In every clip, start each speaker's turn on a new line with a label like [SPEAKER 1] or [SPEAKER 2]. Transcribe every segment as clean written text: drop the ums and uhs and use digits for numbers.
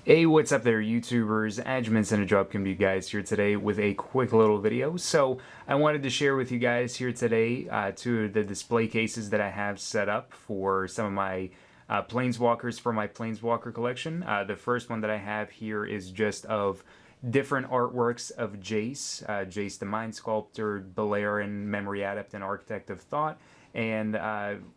[SPEAKER 1] Hey, what's up there, YouTubers? Adjumants and a Drop can be you guys here today with a quick little video. So I wanted to share with you guys here today two of the display cases that I have set up for some of my Planeswalkers for my Planeswalker collection. The first one that I have here is just of different artworks of Jace, Jace the Mind Sculptor, Balerian, Memory Adept, and Architect of Thought. And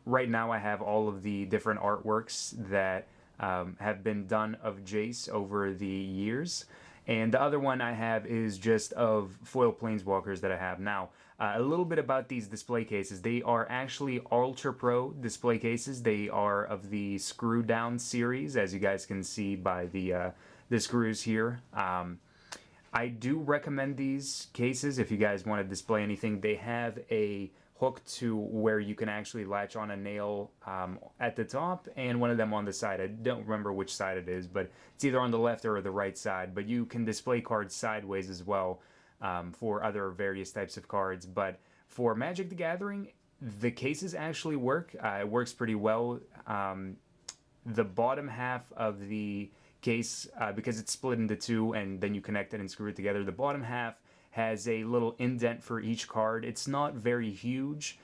[SPEAKER 1] right now I have all of the different artworks that have been done of Jace over the years. And the other one I have is just of foil planeswalkers that I have now. A little bit about these display cases. They are actually Ultra Pro display cases. They are of the Screwdown series, as you guys can see by the screws here. I do recommend these cases if you guys want to display anything. They have a hook to where you can actually latch on a nail at the top and one of them on the side. I don't remember which side it is, but it's either on the left or the right side. But you can display cards sideways as well for other various types of cards. But for Magic the Gathering, the cases actually work. It works pretty well. The bottom half of the case, because it's split into two and then you connect it and screw it together, the bottom half has a little indent for each card. It's not very huge,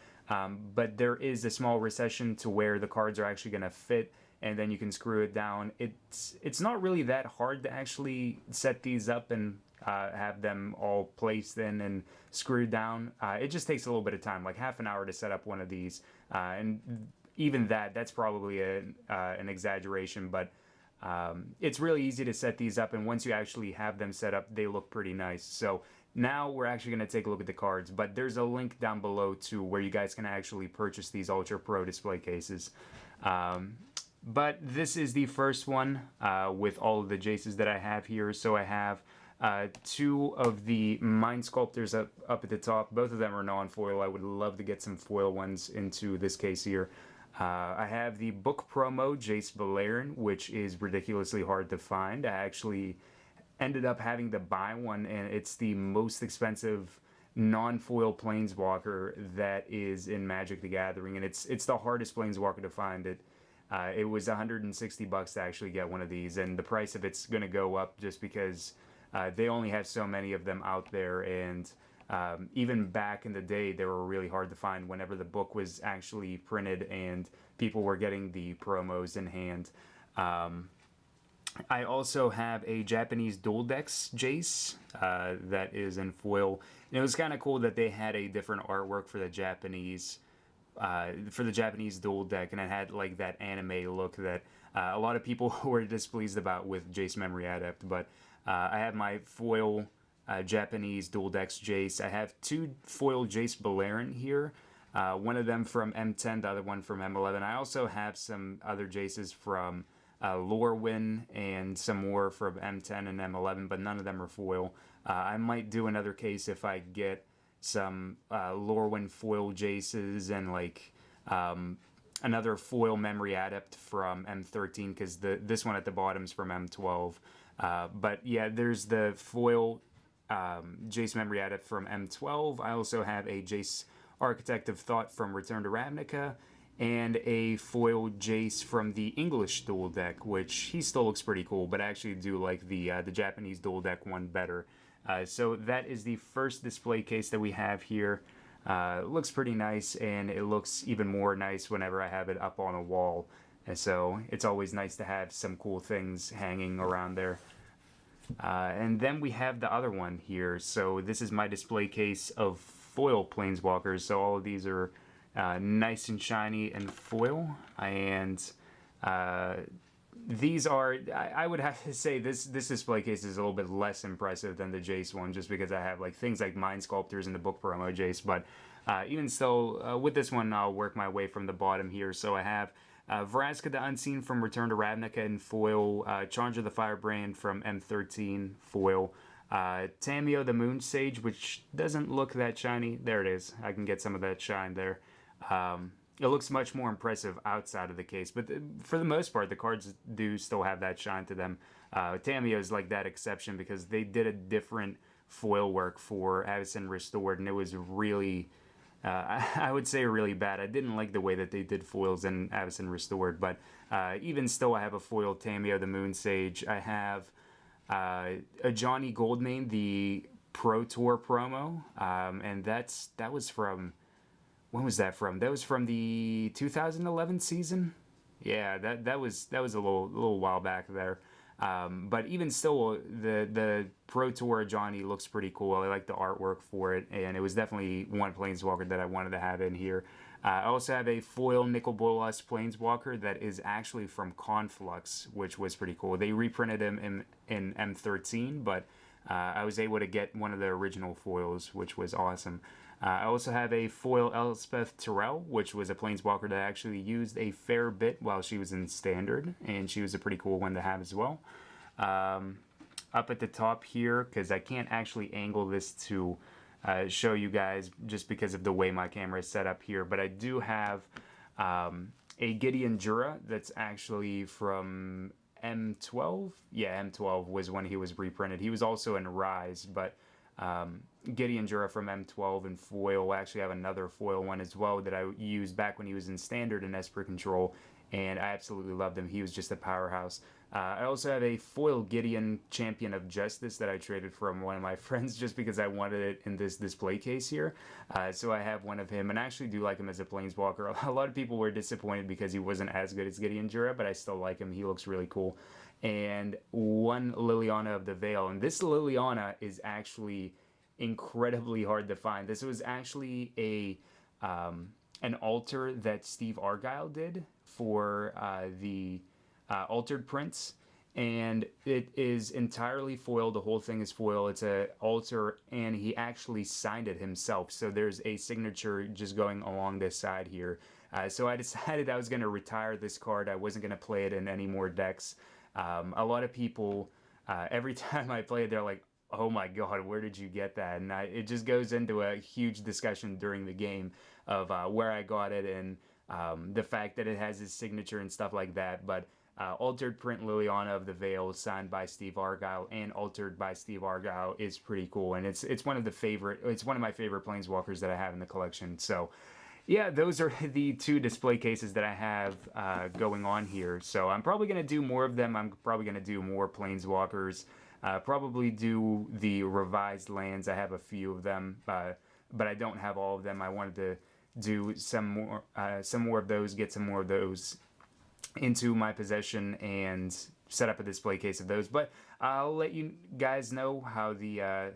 [SPEAKER 1] but there is a small recession to where the cards are actually going to fit, and then you can screw it down. It's not really that hard to actually set these up and have them all placed in and screwed down. It just takes a little bit of time, like half an hour to set up one of these, and even that's probably an exaggeration, but it's really easy to set these up, and once you actually have them set up, they look pretty nice. So now we're actually going to take a look at the cards, but there's a link down below to where you guys can actually purchase these Ultra Pro display cases. But this is the first one with all of the Jaces that I have here. So I have two of the Mind Sculptors up at the top. Both of them are non-foil. I would love to get some foil ones into this case here. I have the book promo Jace Balerian, which is ridiculously hard to find. I actually ended up having to buy one, and it's the most expensive non-foil planeswalker that is in Magic the Gathering, and it's the hardest planeswalker to find. It was $160 to actually get one of these, and the price of it's going to go up just because they only have so many of them out there, and even back in the day, they were really hard to find whenever the book was actually printed and people were getting the promos in hand. I also have a Japanese Dual Decks Jace that is in foil. And it was kind of cool that they had a different artwork for the Japanese Dual Deck, and it had like that anime look that a lot of people were displeased about with Jace Memory Adept. But I have my foil Japanese Dual Decks Jace. I have two foil Jace Balerian here. One of them from M10, the other one from M11. I also have some other Jaces from Lorwyn and some more from M10 and M11, but none of them are foil. I might do another case if I get some Lorwyn foil Jaces and like another foil Memory Adept from M13, because this one at the bottom is from M12. But yeah, there's the foil Jace Memory Adept from M12. I also have a Jace Architect of Thought from Return to Ravnica, and a foil Jace from the English Dual Deck, which he still looks pretty cool, but I actually do like the Japanese Dual Deck one better. So that is the first display case that we have here. It looks pretty nice, and it looks even more nice whenever I have it up on a wall. And so it's always nice to have some cool things hanging around there. And then we have the other one here. So this is my display case of foil planeswalkers. So all of these are nice and shiny and foil, and these are, I would have to say this display case is a little bit less impressive than the Jace one, just because I have like things like Mind Sculptors and the book promo Jace. But even still, with this one, I'll work my way from the bottom here. So I have Vraska the Unseen from Return to Ravnica in foil, Chandra the Firebrand from M13 foil, Tamiyo the Moon Sage, which doesn't look that shiny. There it is. I can get some of that shine there. It looks much more impressive outside of the case, but for the most part, the cards do still have that shine to them. Tamiyo is like that exception because they did a different foil work for Avacyn Restored, and it was really I would say really bad. I didn't like the way that they did foils in Avacyn Restored, but even still, I have a foil Tamio the Moon Sage. I have a Johnny Goldmane, the Pro Tour promo, and that was from, when was that from? That was from the 2011 season. Yeah, that was a little while back there. But even still, the Pro Tour Johnny looks pretty cool. I like the artwork for it, and it was definitely one Planeswalker that I wanted to have in here. I also have a foil Nicol Bolas Planeswalker that is actually from Conflux, which was pretty cool. They reprinted him in M13, but I was able to get one of the original foils, which was awesome. I also have a foil Elspeth Terrell, which was a Planeswalker that I actually used a fair bit while she was in Standard, and she was a pretty cool one to have as well. Up at the top here, because I can't actually angle this to show you guys just because of the way my camera is set up here, but I do have a Gideon Jura that's actually from M12. Yeah, M12 was when he was reprinted. He was also in Rise, but Gideon Jura from M12 and foil. I actually have another foil one as well that I used back when he was in Standard and Esper Control, and I absolutely loved him. He was just a powerhouse. I also have a foil Gideon Champion of Justice that I traded from one of my friends just because I wanted it in this display case here. So I have one of him, and I actually do like him as a Planeswalker. A lot of people were disappointed because he wasn't as good as Gideon Jura, but I still like him. He looks really cool. And one Lilliana of the Veil, and this Lilliana is actually incredibly hard to find. This was actually an altar that Steve Argyle did for the altered prints, and it is entirely foil. The whole thing is foil. It's a altar, and he actually signed it himself, so there's a signature just going along this side here. So I decided I was going to retire this card. I wasn't going to play it in any more decks. A lot of people, every time I play it, they're like, oh my god, where did you get that? And it just goes into a huge discussion during the game of where I got it, and the fact that it has his signature and stuff like that. But altered print Liliana of the Veil, signed by Steve Argyle and altered by Steve Argyle, is pretty cool, and it's one of my favorite Planeswalkers that I have in the collection. So yeah, those are the two display cases that I have going on here. So I'm probably going to do more of them. I'm probably going to do more Planeswalkers. Probably do the revised lands. I have a few of them, but I don't have all of them. I wanted to do some more of those, get some more of those into my possession, and set up a display case of those. But I'll let you guys know how the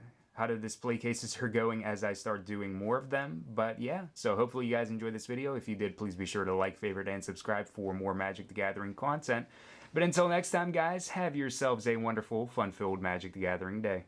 [SPEAKER 1] display cases are going as I start doing more of them. But yeah, so hopefully you guys enjoyed this video. If you did, please be sure to like, favorite, and subscribe for more Magic the Gathering content. But until next time, guys, have yourselves a wonderful, fun-filled Magic the Gathering day.